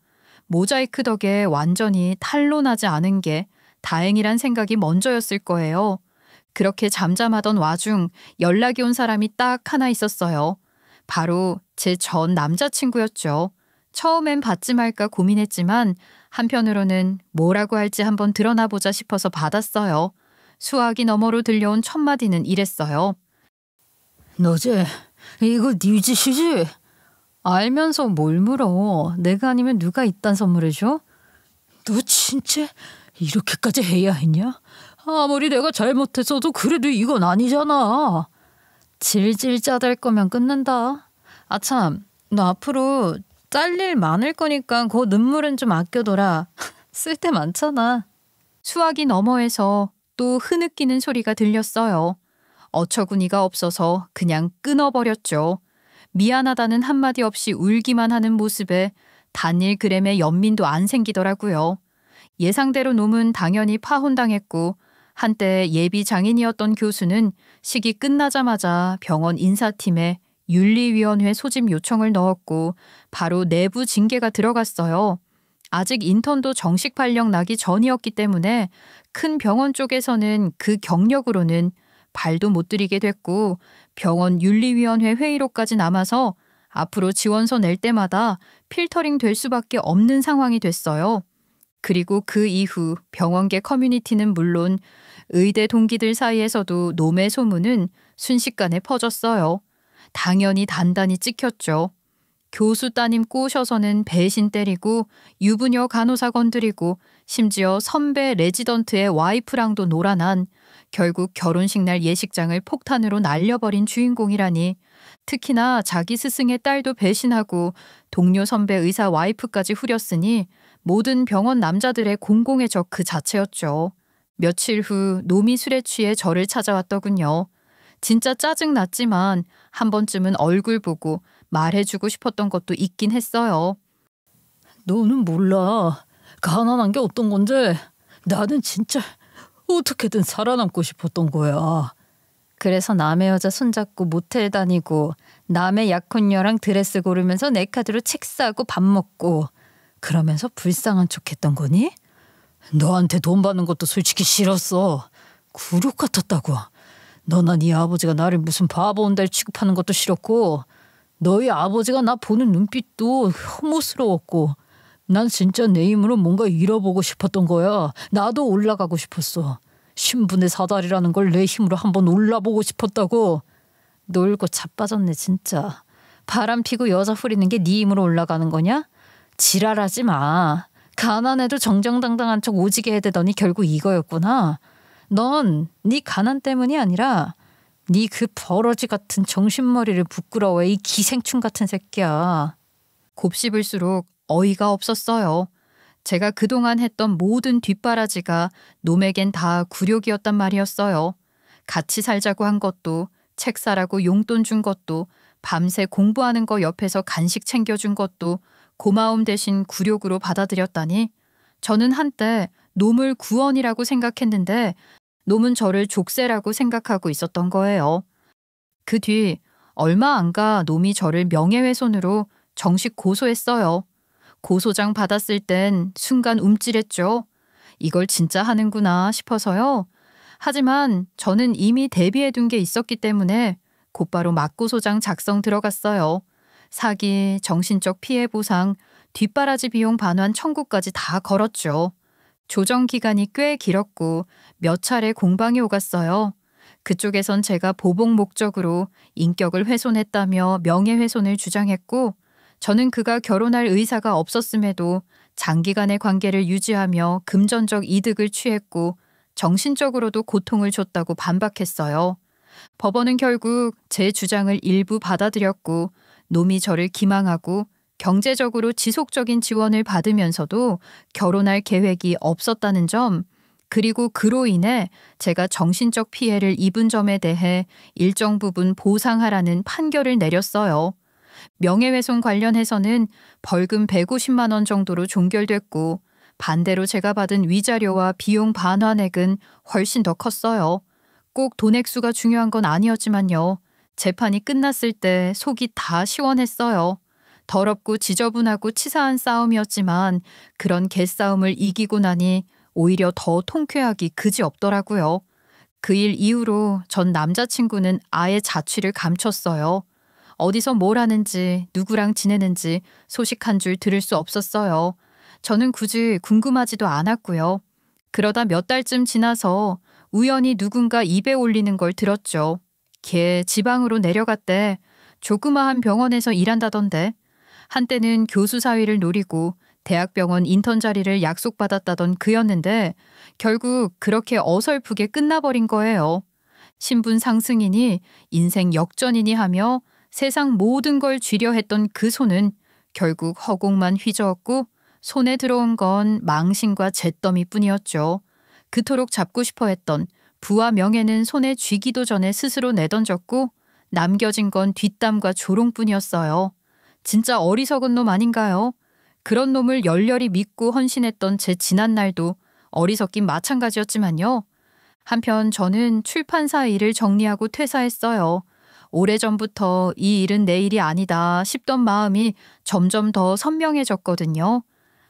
모자이크 덕에 완전히 탄로나지 않은 게 다행이란 생각이 먼저였을 거예요. 그렇게 잠잠하던 와중 연락이 온 사람이 딱 하나 있었어요. 바로 제 전 남자친구였죠. 처음엔 받지 말까 고민했지만 한편으로는 뭐라고 할지 한번 드러나 보자 싶어서 받았어요. 수화기 너머로 들려온 첫 마디는 이랬어요.
너지? 이거 네 짓이지?
알면서 뭘 물어. 내가 아니면 누가 이딴 선물을 줘?
너 진짜 이렇게까지 해야 했냐? 아무리 내가 잘못했어도 그래도 이건 아니잖아.
질질 짜댈 거면 끊는다. 아참, 너 앞으로 짤일 많을 거니까 그 눈물은 좀 아껴둬라. 쓸데 많잖아.
수화기 너머에서 또 흐느끼는 소리가 들렸어요. 어처구니가 없어서 그냥 끊어버렸죠. 미안하다는 한마디 없이 울기만 하는 모습에 단 1g의 연민도 안 생기더라고요. 예상대로 놈은 당연히 파혼당했고 한때 예비 장인이었던 교수는 식이 끝나자마자 병원 인사팀에 윤리위원회 소집 요청을 넣었고 바로 내부 징계가 들어갔어요. 아직 인턴도 정식 발령 나기 전이었기 때문에 큰 병원 쪽에서는 그 경력으로는 발도 못 들이게 됐고 병원 윤리위원회 회의록까지 남아서 앞으로 지원서 낼 때마다 필터링 될 수밖에 없는 상황이 됐어요. 그리고 그 이후 병원계 커뮤니티는 물론 의대 동기들 사이에서도 놈의 소문은 순식간에 퍼졌어요. 당연히 단단히 찍혔죠. 교수 따님 꼬셔서는 배신 때리고 유부녀 간호사 건드리고 심지어 선배 레지던트의 와이프랑도 놀아난 결국 결혼식 날 예식장을 폭탄으로 날려버린 주인공이라니 특히나 자기 스승의 딸도 배신하고 동료 선배 의사 와이프까지 후렸으니 모든 병원 남자들의 공공의 적 그 자체였죠. 며칠 후 놈이 술에 취해 저를 찾아왔더군요. 진짜 짜증났지만 한 번쯤은 얼굴 보고 말해주고 싶었던 것도 있긴 했어요.
너는 몰라. 가난한 게 어떤 건지. 나는 진짜 어떻게든 살아남고 싶었던 거야.
그래서 남의 여자 손잡고 모텔 다니고 남의 약혼녀랑 드레스 고르면서 내 카드로 책 사고 밥 먹고 그러면서 불쌍한 척 했던 거니?
너한테 돈 받는 것도 솔직히 싫었어. 굴욕 같았다고. 너나 네 아버지가 나를 무슨 바보 온달 취급하는 것도 싫었고 너희 아버지가 나 보는 눈빛도 혐오스러웠고 난 진짜 내 힘으로 뭔가 잃어보고 싶었던 거야. 나도 올라가고 싶었어. 신분의 사다리라는 걸 내 힘으로 한번 올라보고 싶었다고.
놀고 자빠졌네 진짜. 바람 피고 여자 후리는 게 네 힘으로 올라가는 거냐? 지랄하지 마. 가난해도 정정당당한 척 오지게 해대더니 결국 이거였구나. 넌 네 가난 때문이 아니라 네 그 버러지 같은 정신머리를 부끄러워해 이 기생충 같은 새끼야.
곱씹을수록 어이가 없었어요. 제가 그동안 했던 모든 뒷바라지가 놈에겐 다 굴욕이었단 말이었어요. 같이 살자고 한 것도 책 사라고 용돈 준 것도 밤새 공부하는 거 옆에서 간식 챙겨준 것도 고마움 대신 굴욕으로 받아들였다니 저는 한때 놈을 구원이라고 생각했는데 놈은 저를 족쇄라고 생각하고 있었던 거예요. 그 뒤 얼마 안 가 놈이 저를 명예훼손으로 정식 고소했어요. 고소장 받았을 땐 순간 움찔했죠. 이걸 진짜 하는구나 싶어서요. 하지만 저는 이미 대비해둔 게 있었기 때문에 곧바로 맞고소장 작성 들어갔어요. 사기, 정신적 피해 보상, 뒷바라지 비용 반환 청구까지 다 걸었죠. 조정 기간이 꽤 길었고 몇 차례 공방이 오갔어요. 그쪽에선 제가 보복 목적으로 인격을 훼손했다며 명예훼손을 주장했고 저는 그가 결혼할 의사가 없었음에도 장기간의 관계를 유지하며 금전적 이득을 취했고 정신적으로도 고통을 줬다고 반박했어요. 법원은 결국 제 주장을 일부 받아들였고 놈이 저를 기망하고 경제적으로 지속적인 지원을 받으면서도 결혼할 계획이 없었다는 점, 그리고 그로 인해 제가 정신적 피해를 입은 점에 대해 일정 부분 보상하라는 판결을 내렸어요. 명예훼손 관련해서는 벌금 150만 원 정도로 종결됐고 반대로 제가 받은 위자료와 비용 반환액은 훨씬 더 컸어요. 꼭 돈 액수가 중요한 건 아니었지만요. 재판이 끝났을 때 속이 다 시원했어요. 더럽고 지저분하고 치사한 싸움이었지만 그런 개싸움을 이기고 나니 오히려 더 통쾌하기 그지없더라고요. 그 일 이후로 전 남자친구는 아예 자취를 감췄어요. 어디서 뭘 하는지 누구랑 지내는지 소식 한 줄 들을 수 없었어요. 저는 굳이 궁금하지도 않았고요. 그러다 몇 달쯤 지나서 우연히 누군가 입에 올리는 걸 들었죠. 걔 지방으로 내려갔대. 조그마한 병원에서 일한다던데. 한때는 교수 사위를 노리고 대학병원 인턴 자리를 약속받았다던 그였는데 결국 그렇게 어설프게 끝나버린 거예요. 신분 상승이니 인생 역전이니 하며 세상 모든 걸 쥐려 했던 그 손은 결국 허공만 휘저었고 손에 들어온 건 망신과 잿더미뿐이었죠. 그토록 잡고 싶어 했던 부와 명예는 손에 쥐기도 전에 스스로 내던졌고 남겨진 건 뒷담과 조롱뿐이었어요. 진짜 어리석은 놈 아닌가요? 그런 놈을 열렬히 믿고 헌신했던 제 지난 날도 어리석긴 마찬가지였지만요. 한편 저는 출판사 일을 정리하고 퇴사했어요. 오래전부터 이 일은 내 일이 아니다 싶던 마음이 점점 더 선명해졌거든요.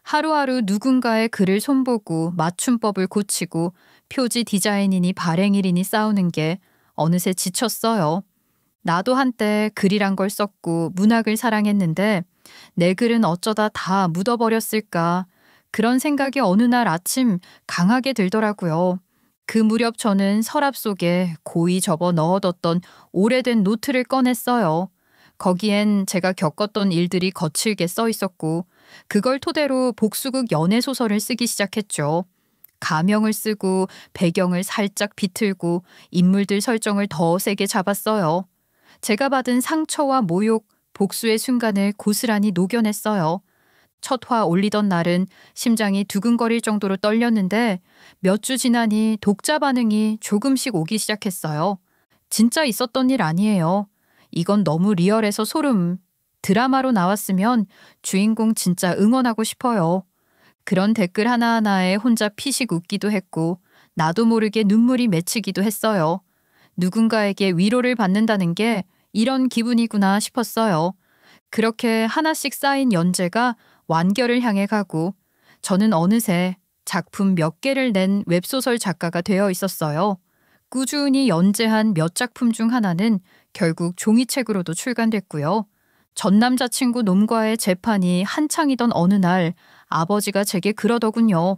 하루하루 누군가의 글을 손보고 맞춤법을 고치고 표지 디자인이니 발행일이니 싸우는 게 어느새 지쳤어요. 나도 한때 글이란 걸 썼고 문학을 사랑했는데 내 글은 어쩌다 다 묻어버렸을까. 그런 생각이 어느 날 아침 강하게 들더라고요. 그 무렵 저는 서랍 속에 고이 접어 넣어뒀던 오래된 노트를 꺼냈어요. 거기엔 제가 겪었던 일들이 거칠게 써 있었고 그걸 토대로 복수극 연애소설을 쓰기 시작했죠. 가명을 쓰고 배경을 살짝 비틀고 인물들 설정을 더 세게 잡았어요. 제가 받은 상처와 모욕, 복수의 순간을 고스란히 녹여냈어요. 첫 화 올리던 날은 심장이 두근거릴 정도로 떨렸는데 몇 주 지나니 독자 반응이 조금씩 오기 시작했어요. 진짜 있었던 일 아니에요. 이건 너무 리얼해서 소름. 드라마로 나왔으면 주인공 진짜 응원하고 싶어요. 그런 댓글 하나하나에 혼자 피식 웃기도 했고 나도 모르게 눈물이 맺히기도 했어요. 누군가에게 위로를 받는다는 게 이런 기분이구나 싶었어요. 그렇게 하나씩 쌓인 연재가 완결을 향해 가고 저는 어느새 작품 몇 개를 낸 웹소설 작가가 되어 있었어요. 꾸준히 연재한 몇 작품 중 하나는 결국 종이책으로도 출간됐고요. 전 남자친구 놈과의 재판이 한창이던 어느 날 아버지가 제게 그러더군요.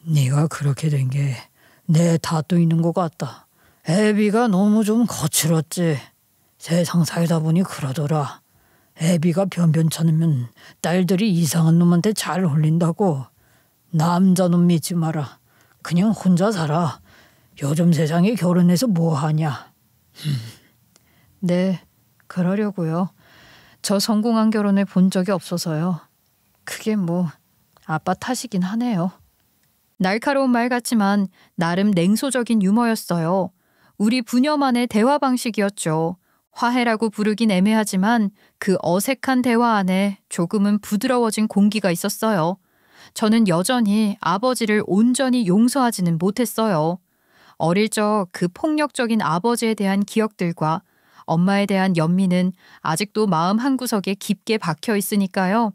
네가 그렇게 된 게 내 탓도 있는 것 같다. 애비가 너무 좀 거칠었지. 세상 살다 보니 그러더라. 애비가 변변찮으면 딸들이 이상한 놈한테 잘 홀린다고. 남자놈 믿지 마라. 그냥 혼자 살아. 요즘 세상에 결혼해서 뭐 하냐.
네, 그러려고요. 저 성공한 결혼을 본 적이 없어서요. 그게 뭐 아빠 탓이긴 하네요.
날카로운 말 같지만 나름 냉소적인 유머였어요. 우리 부녀만의 대화 방식이었죠. 화해라고 부르긴 애매하지만 그 어색한 대화 안에 조금은 부드러워진 공기가 있었어요. 저는 여전히 아버지를 온전히 용서하지는 못했어요. 어릴 적 그 폭력적인 아버지에 대한 기억들과 엄마에 대한 연민은 아직도 마음 한구석에 깊게 박혀 있으니까요.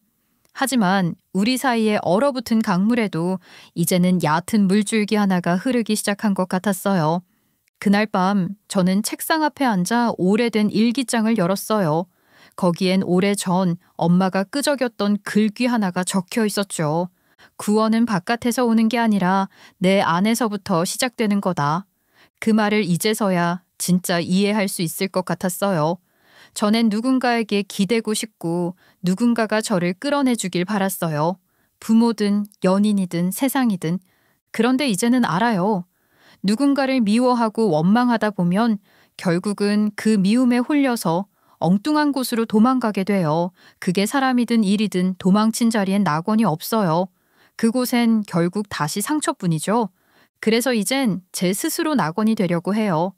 하지만 우리 사이에 얼어붙은 강물에도 이제는 얕은 물줄기 하나가 흐르기 시작한 것 같았어요. 그날 밤 저는 책상 앞에 앉아 오래된 일기장을 열었어요. 거기엔 오래전 엄마가 끄적였던 글귀 하나가 적혀 있었죠. 구원은 바깥에서 오는 게 아니라 내 안에서부터 시작되는 거다. 그 말을 이제서야 진짜 이해할 수 있을 것 같았어요. 전엔 누군가에게 기대고 싶고 누군가가 저를 끌어내주길 바랐어요. 부모든 연인이든 세상이든. 그런데 이제는 알아요. 누군가를 미워하고 원망하다 보면 결국은 그 미움에 홀려서 엉뚱한 곳으로 도망가게 돼요. 그게 사람이든 일이든 도망친 자리엔 낙원이 없어요. 그곳엔 결국 다시 상처뿐이죠. 그래서 이젠 제 스스로 낙원이 되려고 해요.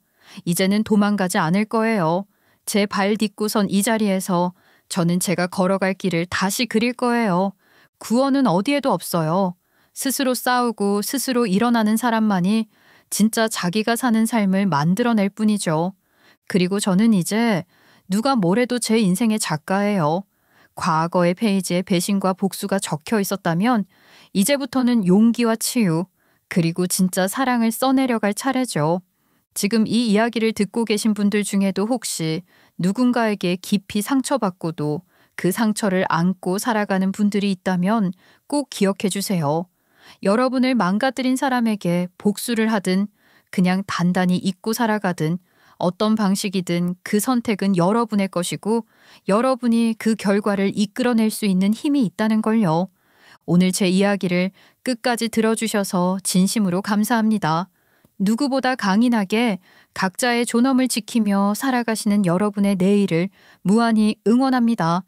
이제는 도망가지 않을 거예요. 제 발 딛고 선 이 자리에서 저는 제가 걸어갈 길을 다시 그릴 거예요. 구원은 어디에도 없어요. 스스로 싸우고 스스로 일어나는 사람만이 진짜 자기가 사는 삶을 만들어낼 뿐이죠. 그리고 저는 이제 누가 뭐래도 제 인생의 작가예요. 과거의 페이지에 배신과 복수가 적혀 있었다면 이제부터는 용기와 치유, 그리고 진짜 사랑을 써내려갈 차례죠. 지금 이 이야기를 듣고 계신 분들 중에도 혹시 누군가에게 깊이 상처받고도 그 상처를 안고 살아가는 분들이 있다면 꼭 기억해 주세요. 여러분을 망가뜨린 사람에게 복수를 하든 그냥 단단히 잊고 살아가든 어떤 방식이든 그 선택은 여러분의 것이고 여러분이 그 결과를 이끌어낼 수 있는 힘이 있다는 걸요. 오늘 제 이야기를 끝까지 들어주셔서 진심으로 감사합니다. 누구보다 강인하게 각자의 존엄을 지키며 살아가시는 여러분의 내일을 무한히 응원합니다.